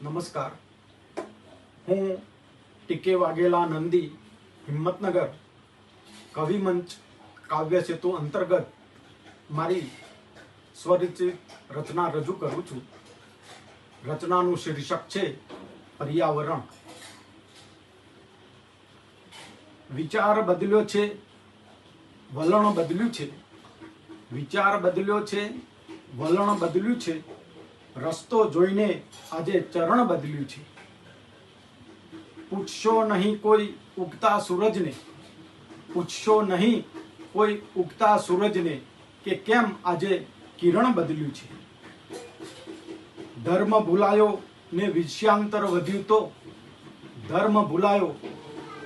નમસ્કાર, હું ટીકે વાઘેલા નંદી હિંમતનગર કવિમંચ કાવ્ય સેતુ અંતર્ગત મારી સ્વરચિત રચના રજૂ કરું છું. રચનાનું શીર્ષક છે પર્યાવરણ. વિચાર બદલ્યો છે, વલણ બદલ્યું છે. વિચાર બદલ્યો છે, વલણ બદલ્યું છે. રસ્તો જોઈને આજે ચરણ બદલ્યું છે. પૂછશો નહીં કોઈ ઉગતા સૂરજને, પૂછશો નહીં કોઈ ઉગતા સૂરજને કે કેમ આજે કિરણ બદલ્યું છે. ધર્મ ભૂલાયો ને વિષયાંતર વધ્યું તો, ધર્મ ભૂલાયો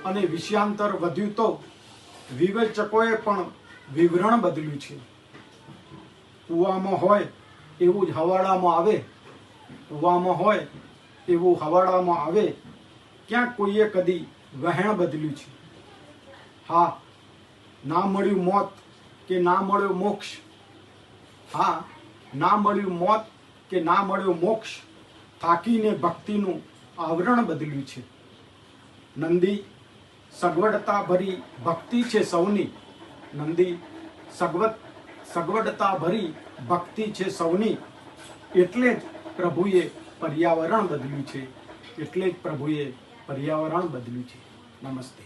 અને વિષયાંતર વધ્યું તો વિવેચકોએ પણ વિવરણ બદલ્યું છે. કૂવામાં હોય એવું જ હવાડામાં આવે, કૂવામાં હોય એવું હવાડામાં આવે. ક્યાંક કોઈએ કદી વહેણ બદલ્યું છે. હા, ના મળ્યું મોત કે ના મળ્યો મોક્ષ. હા, ના મળ્યું મોત કે ના મળ્યો મોક્ષ. થાકીને ભક્તિનું આવરણ બદલ્યું છે. નંદી સગવડતા ભરી ભક્તિ છે સૌની. નંદી સગવડતા ભરી ભક્તિ છે સૌની. એટલે જ પ્રભુએ પર્યાવરણ બદલ્યું છે. એટલે જ પ્રભુએ પર્યાવરણ બદલ્યું છે. નમસ્તે.